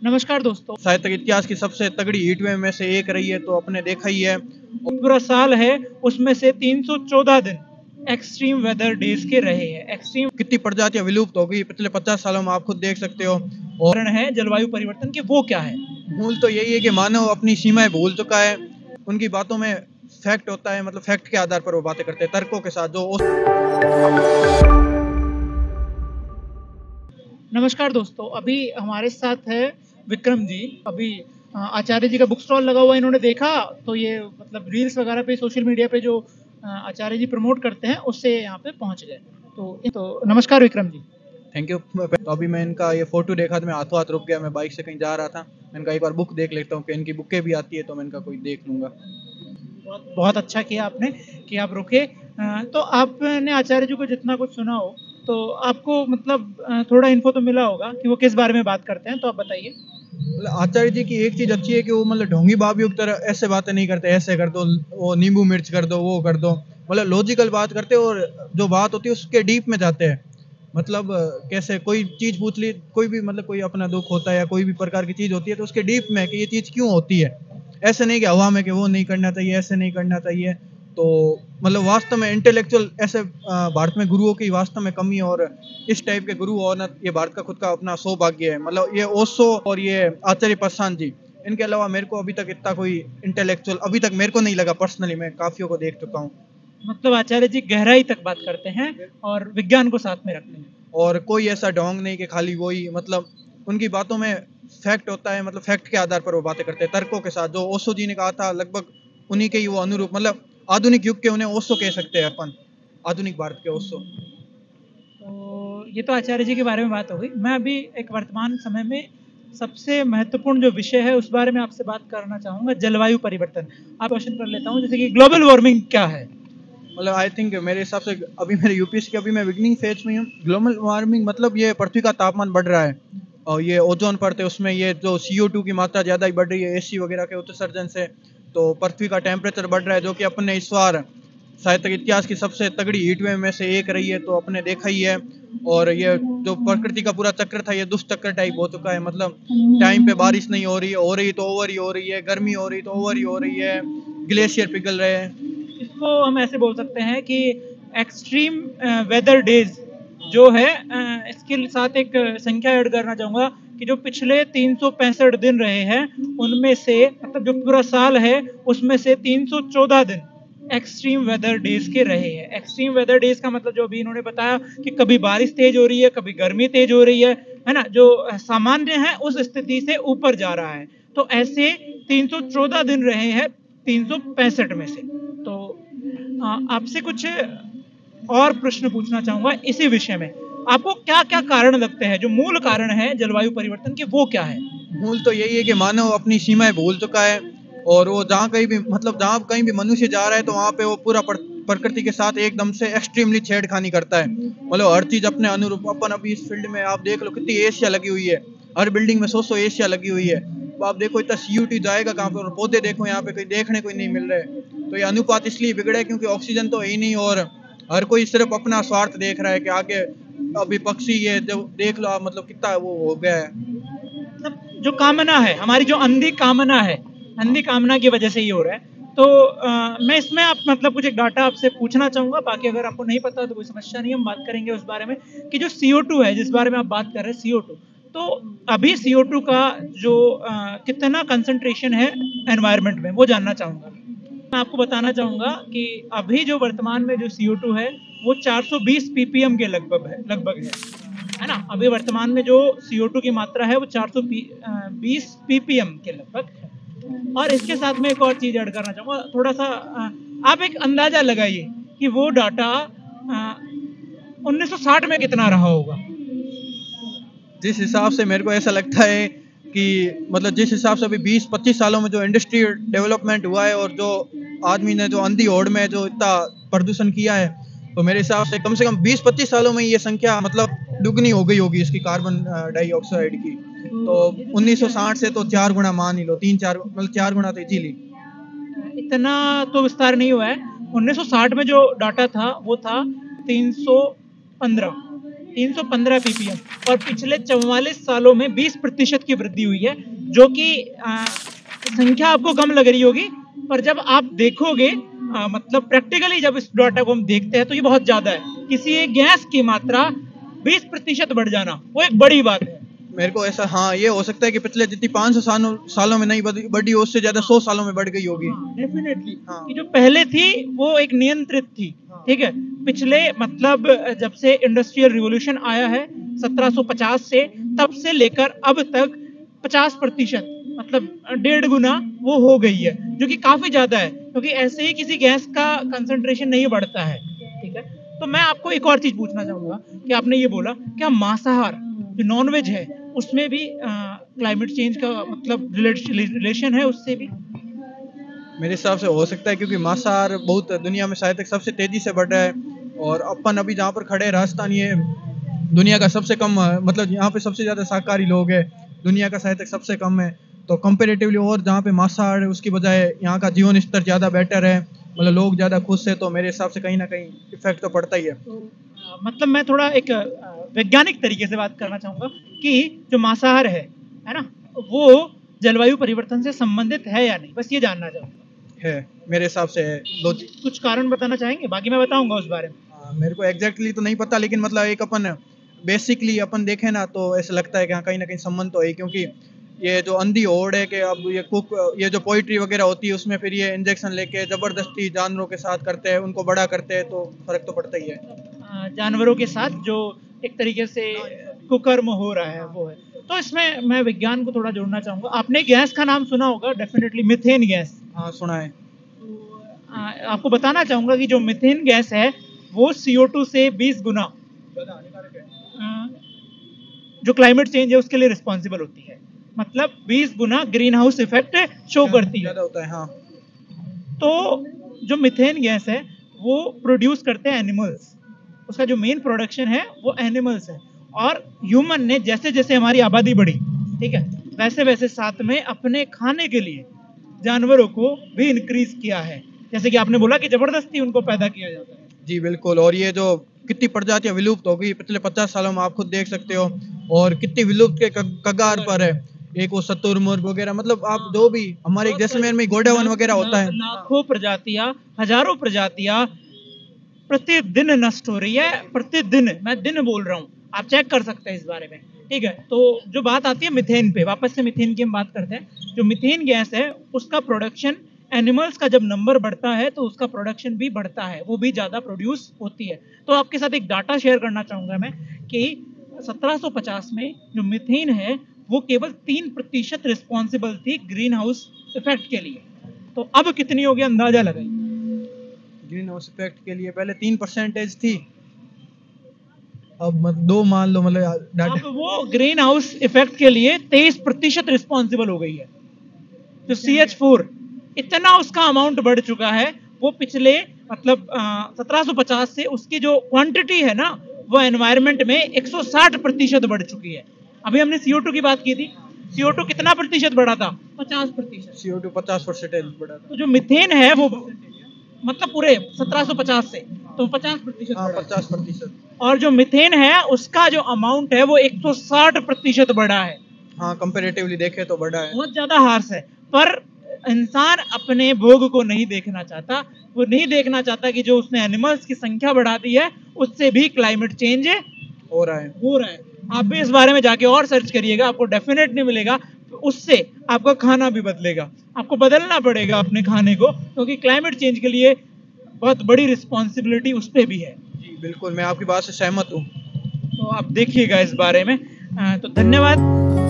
नमस्कार दोस्तों। शायद तक इतिहास की सबसे तगड़ी हीट वेव में से एक रही है, तो अपने देखा ही है। पूरा साल है, उसमें से 314 दिन एक्सट्रीम वेदर डेज के रहे हैं। एक्सट्रीम कितनी प्रजातियां विलुप्त हो गई पिछले 50 सालों में, आप खुद देख सकते हो। और कारण है जलवायु परिवर्तन के, वो क्या है? मूल तो यही है कि मानव अपनी सीमाएं भूल चुका है। उनकी बातों में फैक्ट होता है, मतलब फैक्ट के आधार पर वो बातें करते हैं, तर्कों के साथ। जो नमस्कार दोस्तों, अभी हमारे साथ है विक्रम जी। अभी आचार्य जी का बुक स्टॉल लगा हुआ है, इन्होंने देखा तो ये मतलब रील्स वगैरह पे, सोशल मीडिया पे जो आचार्य जी प्रमोट करते हैं, उससे यहाँ पे पहुँच गए। तो नमस्कार विक्रम जी। Thank you. तो अभी मैं इनका ये फोटो देखा तो मैं हाथों हाथ रुक गया। मैं बाइक से कहीं जा रहा था, मैं इनका एक बार बुक देख लेता हूँ कि इनकी बुकें भी आती है, तो मैं इनका कोई देख लूंगा। बहुत बहुत अच्छा किया आपने कि आप रुके। तो आपने आचार्य जी को जितना कुछ सुना हो, तो आपको मतलब थोड़ा इन्फो तो मिला होगा कि वो किस बारे में बात करते हैं, तो आप बताइए। मतलब आचार्य जी की एक चीज अच्छी है कि वो मतलब ढोंगी बाबियों की तरह ऐसे बातें नहीं करते, ऐसे कर दो, वो नींबू मिर्च कर दो, वो कर दो। मतलब लॉजिकल बात करते हैं, और जो बात होती है उसके डीप में जाते हैं। मतलब कैसे कोई चीज पूछ ली, कोई भी मतलब कोई अपना दुख होता है या कोई भी प्रकार की चीज होती है, तो उसके डीप में कि ये चीज क्यों होती है। ऐसे नहीं कि हवा में कि वो नहीं करना चाहिए, ऐसे नहीं करना चाहिए। तो मतलब वास्तव में इंटेलेक्चुअल ऐसे भारत में गुरुओं की वास्तव में कमी है, और इस टाइप के गुरु होना ये भारत का खुद का अपना सौभाग्य है। मतलब ये ओशो और ये आचार्य प्रशांत जी, इनके अलावा मेरे को अभी तक इतना कोई इंटेलेक्चुअल अभी तक मेरे को नहीं लगा। पर्सनली मैं काफियों को देख चुका हूँ। मतलब आचार्य जी गहराई तक बात करते हैं और विज्ञान को साथ में रखते हैं। और कोई ऐसा ढोंग नहीं कि खाली वही, मतलब उनकी बातों में फैक्ट होता है, मतलब फैक्ट के आधार पर वो बातें करते हैं, तर्कों के साथ। जो ओशो जी ने कहा था लगभग उन्हीं के ही वो अनुरूप, मतलब आधुनिक युग के उन्हें ओशो कह सकते हैं अपन, आधुनिक भारत के ओशो। तो ये तो आचार्य जी के बारे में बात हो गई। मैं अभी एक वर्तमान समय में सबसे महत्वपूर्ण जो विषय है उस बारे में आपसे बात करना चाहूँगा, जलवायु परिवर्तन। आप क्वेश्चन कर लेता हूँ, जैसे कि ग्लोबल वार्मिंग क्या है? मतलब आई थिंक मेरे हिसाब से अभी मेरे यूपीएससी की अभी मैं बिगनिंग फेज में हूँ। ग्लोबल वार्मिंग मतलब ये पृथ्वी का तापमान बढ़ रहा है, और ये ओजोन परत है उसमें ये जो CO2 की मात्रा ज़्यादा ही बढ़ रही है एसी वगैरह के उत्सर्जन से। तो पृथ्वी का टेम्परेचर बढ़ रहा है, जो कि अपने इस बार शायद तक इतिहास की सबसे तगड़ी हीट वेव में से एक रही है, तो अपने देखा ही है। और ये जो प्रकृति का पूरा चक्र था, ये दुष्चक्र टाइप हो चुका है। मतलब टाइम पे बारिश नहीं हो रही तो ओवर ही हो रही है, गर्मी हो रही तो ओवर ही हो रही है, ग्लेशियर पिघल रहे हैं। इसको हम ऐसे बोल सकते हैं कि एक्सट्रीम वेदर डेज जो है, इसके साथ एक संख्या ऐड करना चाहूँगा कि जो पिछले 365 दिन रहे हैं, उनमें से मतलब जो पूरा साल है, उसमें से 314 दिन एक्सट्रीम वेदर डेज के रहे हैं। एक्सट्रीम वेदर डेज का मतलब जो अभी इन्होंने बताया कि कभी बारिश तेज हो रही है, कभी गर्मी तेज हो रही है ना, जो सामान्य है उस स्थिति से ऊपर जा रहा है। तो ऐसे 314 दिन रहे हैं 365 में से। तो आपसे कुछ और प्रश्न पूछना चाहूंगा इसी विषय में। आपको क्या क्या कारण लगते हैं, जो मूल कारण है जलवायु परिवर्तन के, वो क्या है? मूल तो यही है कि मानव अपनी सीमाएं भूल चुका है, और वो जहाँ कहीं भी, मतलब जहाँ कहीं भी मनुष्य जा रहा है, तो वहाँ पे वो पूरा प्रकृति के साथ एकदम से एक्सट्रीमली छेड़खानी करता है। मतलब हर चीज अपने अनुरूप। अपन अभी इस फील्ड में आप देख लो कितनी एशिया लगी हुई है, हर बिल्डिंग में 100 एशिया लगी हुई है। तो आप देखो इतना CO2 जाएगा कहाँ पर, और पौधे देखो यहाँ पे कहीं देखने को ही नहीं मिल रहे। तो ये अनुपात इसलिए बिगड़ा है क्योंकि ऑक्सीजन तो है ही नहीं, और हर कोई सिर्फ अपना स्वार्थ देख रहा है कि आगे। अभी पक्षी ये जो देख लो आप, मतलब कितना वो हो गया है। मतलब जो कामना है हमारी, जो अंधी कामना है, अंधी कामना की वजह से ये हो रहा है। तो मैं इसमें आप मतलब कुछ एक डाटा आपसे पूछना चाहूंगा, बाकी अगर आपको नहीं पता तो कोई समस्या नहीं, हम बात करेंगे उस बारे में कि जो CO2 है जिस बारे में आप बात कर रहे हैं, CO2। तो अभी CO2 का जो कितना कंसंट्रेशन है एनवायरनमेंट में, वो जानना चाहूंगा। मैं आपको बताना चाहूंगा कि अभी जो वर्तमान में जो CO2 है, वो 420 ppm के लगभग है ना। अभी वर्तमान में जो CO2 की मात्रा है वो 420 ppm के लगभग है। और इसके साथ में एक और चीज ऐड करना चाहूंगा, थोड़ा सा आप एक अंदाजा लगाइए कि वो डाटा 1960 में कितना रहा होगा। जिस हिसाब से मेरे को ऐसा लगता है कि मतलब जिस हिसाब से अभी 20-25 सालों में जो इंडस्ट्री डेवलपमेंट हुआ है, और जो आदमी ने जो अंधी होड़ में जो इतना प्रदूषण किया है, तो मेरे हिसाब से कम 20-25 सालों में ये संख्या मतलब दुगनी हो गई होगी इसकी, कार्बन डाइऑक्साइड की। तो 1960 से तो 4 गुना मान ही लो, 3-4 मतलब 4 गुना तो इजीली। इतना तो विस्तार नहीं हुआ है। 1960 में जो डाटा था वो था 315। 315 ppm, और पिछले 44 सालों में 20% की वृद्धि हुई है, जो कि संख्या आपको कम लग रही होगी, पर जब आप देखोगे मतलब प्रैक्टिकली जब इस डाटा को हम देखते हैं तो ये बहुत ज्यादा है। किसी एक गैस की मात्रा 20% बढ़ जाना वो एक बड़ी बात है। मेरे को ऐसा, हाँ, ये हो सकता है कि पिछले जितनी 500 सालों में नहीं बढ़ी, उससे ज्यादा 100 सालों में बढ़ गई होगी। डेफिनेटली। हाँ। कि जो पहले थी वो एक नियंत्रित थी, ठीक है। पिछले मतलब जब से इंडस्ट्रियल रिवॉल्यूशन आया है 1750 से, तब से लेकर अब तक 50% मतलब 1.5 गुना वो हो गई है, जो कि काफी ज्यादा है, क्योंकि ऐसे ही किसी गैस का कंसंट्रेशन नहीं बढ़ता है, ठीक है। तो मैं आपको एक और चीज पूछना चाहूंगा कि आपने ये बोला क्या मांसाहार जो नॉनवेज है उसमें भी क्लाइमेट चेंज का मतलब रिलेशन है उससे भी? मेरे हिसाब से हो सकता है, क्योंकि मांसाहार बहुत दुनिया में शायद तक सबसे तेजी से बढ़ रहा है, और अपन अभी जहाँ पर खड़े हैं राजस्थान, ये दुनिया का सबसे कम, मतलब यहाँ पे सबसे ज्यादा शाकाहारी लोग हैं, दुनिया का शायद तक सबसे कम है। तो कंपेरेटिवली और जहाँ पे मांसाहार है उसकी बजाय यहाँ का जीवन स्तर ज़्यादा बेटर है, मतलब लोग ज़्यादा खुश है, तो मेरे हिसाब से कहीं ना कहीं इफेक्ट तो पड़ता ही है। मतलब मैं थोड़ा एक वैज्ञानिक तरीके से बात करना चाहूंगा कि जो मांसाहार है ना, वो जलवायु परिवर्तन से संबंधित है या नहीं, बस ये जानना चाहूंगा। है, मेरे हिसाब से है। कुछ कारण बताना चाहेंगे? बाकी मैं बताऊंगा उस बारे में। मेरे को एग्जैक्टली तो नहीं पता, लेकिन मतलब एक अपन बेसिकली अपन देखें ना तो ऐसा लगता है कि हाँ कहीं ना कहीं संबंध तो है, क्योंकि ये जो अंधी होड़ है कि अब ये जो पोइट्री वगैरह होती है उसमें फिर ये इंजेक्शन लेके जबरदस्ती जानवरों के साथ करते हैं, उनको बड़ा करते हैं, तो फर्क तो पड़ता ही है। जानवरों के साथ जो एक तरीके से कुकर्म हो रहा है वो है। तो इसमें मैं विज्ञान को थोड़ा जोड़ना चाहूंगा। आपने गैस का नाम सुना होगा डेफिनेटली, मीथेन गैस। हाँ, सुना है। आपको बताना चाहूंगा कि जो मीथेन गैस है वो CO2 से 20 गुना जो क्लाइमेट चेंज है उसके लिए रिस्पॉन्सिबल होती है, मतलब 20 गुना ग्रीन हाउस इफेक्ट शो करती है। होता है, हाँ। तो जो मीथेन गैस है वो प्रोड्यूस करते हैं एनिमल्स, उसका जो मेन प्रोडक्शन है वो एनिमल्स है। और ह्यूमन ने जैसे जैसे हमारी आबादी बढ़ी, ठीक है, वैसे वैसे साथ में अपने खाने के लिए जानवरों को भी इंक्रीज किया है, जैसे कि आपने बोला कि जबरदस्ती उनको पैदा किया जाता है। जी बिल्कुल, और ये जो कितनी प्रजातियां विलुप्त हो गई पिछले 50 सालों में, आप खुद देख सकते हो, और कितनी विलुप्त के कगार पर है। एक वो शतुरमुर्ग वगैरह, मतलब आप जो भी हमारे जैसलमेर में गोडावन वगैरह होता है, लाखों प्रजातियां, हजारों प्रजातियां प्रतिदिन नष्ट हो रही है। प्रतिदिन, मैं दिन बोल रहा हूँ, आप चेक कर सकते हैं इस बारे में, ठीक है। तो जो बात आती है मिथेन पे, वापस से मिथेन की हम बात करते हैं। जो मिथेन गैस है उसका प्रोडक्शन, एनिमल्स का जब नंबर बढ़ता है तो उसका प्रोडक्शन भी बढ़ता है, वो भी ज्यादा प्रोड्यूस होती है। तो आपके साथ एक डाटा शेयर करना चाहूंगा मैं कि 1750 में जो मिथेन है वो केवल 3% रिस्पॉन्सिबल थी ग्रीन हाउस इफेक्ट के लिए। तो अब कितनी होगी अंदाजा लगाइए। ग्रीन हाउस इफेक्ट के लिए पहले 3% थी, अब 2 मान लो, मतलब अब वो ग्रीन हाउस इफेक्ट के लिए 23% रिस्पॉन्सिबल हो गई है। जो CH4 इतना उसका अमाउंट बढ़ चुका है, वो पिछले मतलब 1750 से उसकी जो क्वांटिटी है ना वो एनवायरनमेंट में 160% बढ़ चुकी है। अभी हमने CO2 की बात की थी, CO2 कितना प्रतिशत बढ़ा था? 50%। CO2 50% बढ़ा था। तो जो मिथेन है वो मतलब पूरे 1750 से तो 50%। हाँ, 50%। और जो मिथेन है उसका जो अमाउंट है वो 160% बढ़ा है। हाँ, कंपैरेटिवली देखे तो बढ़ा है। बहुत ज्यादा हार्श है, पर इंसान अपने भोग को नहीं देखना चाहता। वो नहीं देखना चाहता कि जो उसने एनिमल्स की संख्या बढ़ा दी है उससे भी क्लाइमेट चेंज हो रहा है। आप भी इस बारे में जाके और सर्च करिएगा, आपको डेफिनेटली मिलेगा। उससे आपका खाना भी बदलेगा, आपको बदलना पड़ेगा अपने खाने को, क्योंकि क्लाइमेट चेंज के लिए बहुत बड़ी रिस्पॉन्सिबिलिटी उस पर भी है। जी बिल्कुल, मैं आपकी बात से सहमत हूँ। तो आप देखिएगा इस बारे में। तो धन्यवाद।